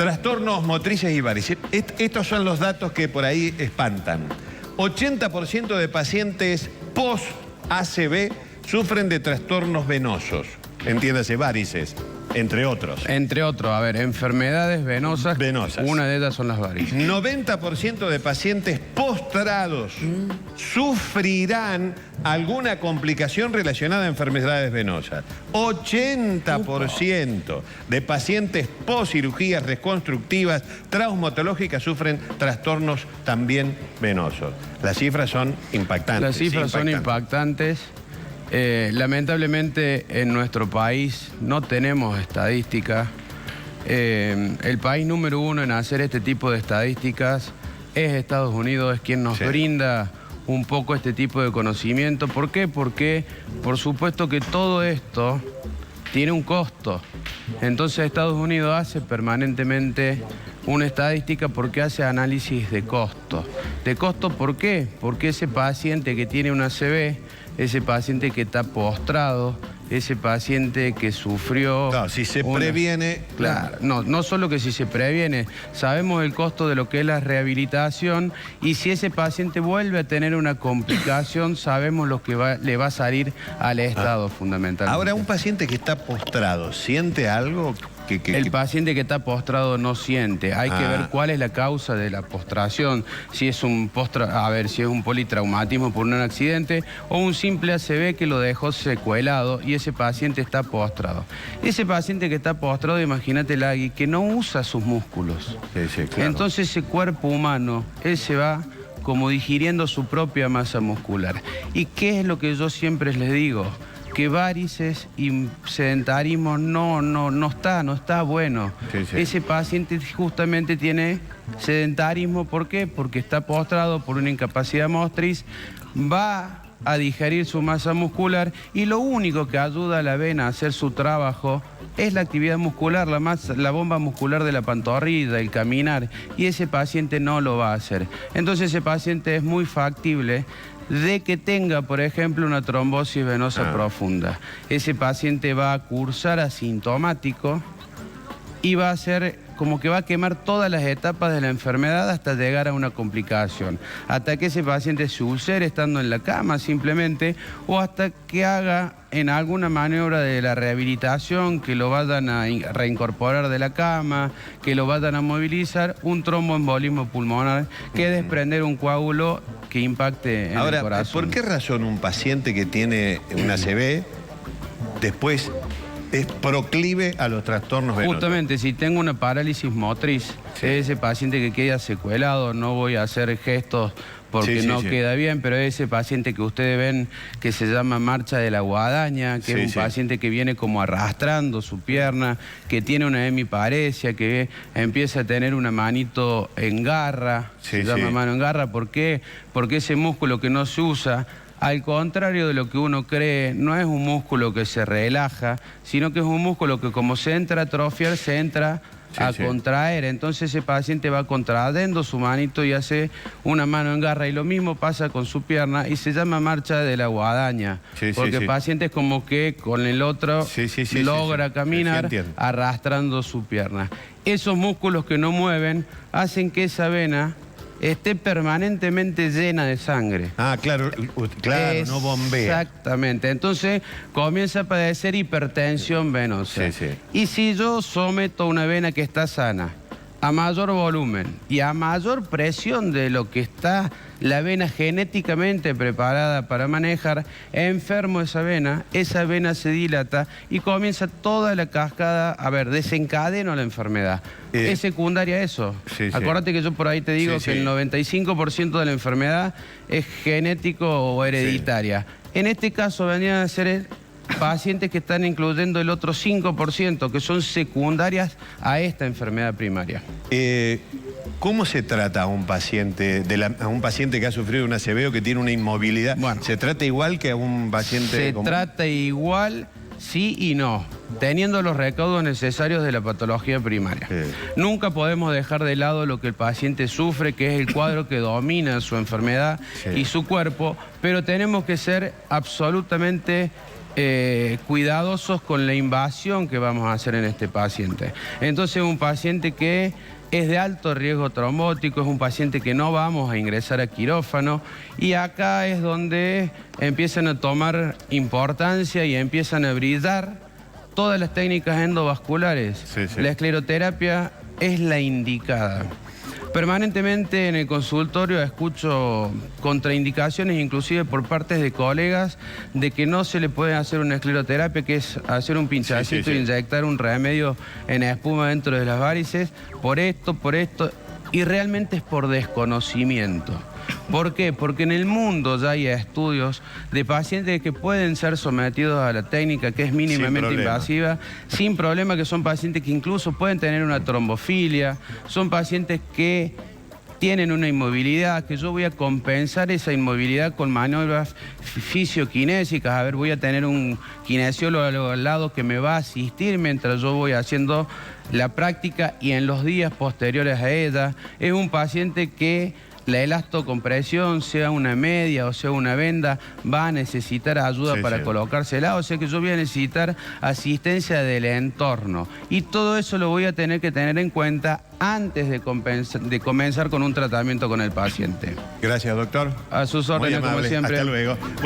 Trastornos motrices y varices. Estos son los datos que por ahí espantan. 80% de pacientes post-ACV sufren de trastornos venosos. Entiéndase, varices, entre otros. Entre otros, a ver, enfermedades venosas. Una de ellas son las varices. 90% de pacientes postrados sufrirán alguna complicación relacionada a enfermedades venosas. 80% de pacientes post-cirugías reconstructivas, traumatológicas, sufren trastornos también venosos. Las cifras son impactantes. Las cifras son impactantes. Lamentablemente en nuestro país no tenemos estadísticas. El país número 1 en hacer este tipo de estadísticas es Estados Unidos, es quien nos brinda un poco este tipo de conocimiento. ¿Por qué? Porque por supuesto que todo esto tiene un costo. Entonces Estados Unidos hace permanentemente una estadística porque hace análisis de costo. ¿De costo por qué? Porque ese paciente que tiene una ACV, ese paciente que está postrado, ese paciente que sufrió... Claro, si se previene... Claro, no solo que si se previene, sabemos el costo de lo que es la rehabilitación y si ese paciente vuelve a tener una complicación, sabemos lo que le va a salir al Estado fundamentalmente. Ahora, un paciente que está postrado, ¿siente algo? El paciente que está postrado no siente. Hay que ver cuál es la causa de la postración. Si es un si es un politraumatismo por un accidente o un simple ACV que lo dejó secuelado y ese paciente está postrado. Ese paciente que está postrado, imagínate, Lagui, que no usa sus músculos. Claro. Entonces ese cuerpo humano, él se va como digiriendo su propia masa muscular. ¿Y qué es lo que yo siempre les digo? Que varices y sedentarismo no está bueno. Ese paciente justamente tiene sedentarismo, ¿por qué? Porque está postrado por una incapacidad motriz, va a digerir su masa muscular y lo único que ayuda a la vena a hacer su trabajo es la actividad muscular, la bomba muscular de la pantorrilla, el caminar, y ese paciente no lo va a hacer. Entonces ese paciente es muy factible de que tenga, por ejemplo, una trombosis venosa profunda. Ese paciente va a cursar asintomático y va a ser como que va a quemar todas las etapas de la enfermedad hasta llegar a una complicación. Hasta que ese paciente se ulcere estando en la cama simplemente, o hasta que haga en alguna maniobra de la rehabilitación, que lo vayan a reincorporar de la cama, que lo vayan a movilizar, un tromboembolismo pulmonar, que es desprender un coágulo que impacte en el corazón. ¿Por qué razón un paciente que tiene una ACV después es proclive a los trastornos venosos? Justamente, si tengo una parálisis motriz, ese paciente que queda secuelado, no voy a hacer gestos porque no queda bien, pero ese paciente que ustedes ven que se llama marcha de la guadaña, que es un paciente que viene como arrastrando su pierna, que tiene una hemiparesia, que empieza a tener una manito en garra, se llama mano en garra. ¿Por qué? Porque ese músculo que no se usa, al contrario de lo que uno cree, no es un músculo que se relaja, sino que es un músculo que como se entra a atrofiar, se entra a contraer. Entonces ese paciente va contrayendo su manito y hace una mano en garra. Y lo mismo pasa con su pierna y se llama marcha de la guadaña. Porque el paciente es como que con el otro logra caminar arrastrando su pierna. Esos músculos que no mueven hacen que esa vena esté permanentemente llena de sangre. Claro, no bombea. Exactamente. Entonces comienza a padecer hipertensión venosa. Y si yo someto una vena que está sana a mayor volumen y a mayor presión de lo que está la vena genéticamente preparada para manejar, enfermo esa vena se dilata y comienza toda la cascada, desencadeno la enfermedad. Es secundaria eso. Acuérdate que yo por ahí te digo que el 95% de la enfermedad es genético o hereditaria. En este caso vendrían a ser pacientes que están incluyendo el otro 5%, que son secundarias a esta enfermedad primaria. ¿Cómo se trata a un paciente que ha sufrido una ACV o que tiene una inmovilidad? ¿Se trata igual que a un paciente común? Se trata igual, sí y no, teniendo los recaudos necesarios de la patología primaria. Nunca podemos dejar de lado lo que el paciente sufre, que es el cuadro que domina su enfermedad y su cuerpo, pero tenemos que ser absolutamente cuidadosos con la invasión que vamos a hacer en este paciente. Entonces, un paciente que es de alto riesgo trombótico, es un paciente que no vamos a ingresar a quirófano, y acá es donde empiezan a tomar importancia y empiezan a brillar todas las técnicas endovasculares. Sí, sí. La escleroterapia es la indicada. Permanentemente en el consultorio escucho contraindicaciones, inclusive por parte de colegas, de que no se le puede hacer una escleroterapia, que es hacer un pinchacito e inyectar un remedio en espuma dentro de las varices, por esto, y realmente es por desconocimiento. ¿Por qué? Porque en el mundo ya hay estudios de pacientes que pueden ser sometidos a la técnica que es mínimamente invasiva, sin problema, que son pacientes que incluso pueden tener una trombofilia, son pacientes que tienen una inmovilidad, que yo voy a compensar esa inmovilidad con maniobras fisioquinésicas. A ver, voy a tener un kinesiólogo al lado que me va a asistir mientras yo voy haciendo la práctica y en los días posteriores a ella. Es un paciente que la elastocompresión, sea una media o sea una venda, va a necesitar ayuda para colocársela, o sea que yo voy a necesitar asistencia del entorno. Y todo eso lo voy a tener que tener en cuenta antes de comenzar con un tratamiento con el paciente. Gracias, doctor. A sus órdenes, como siempre. Hasta luego.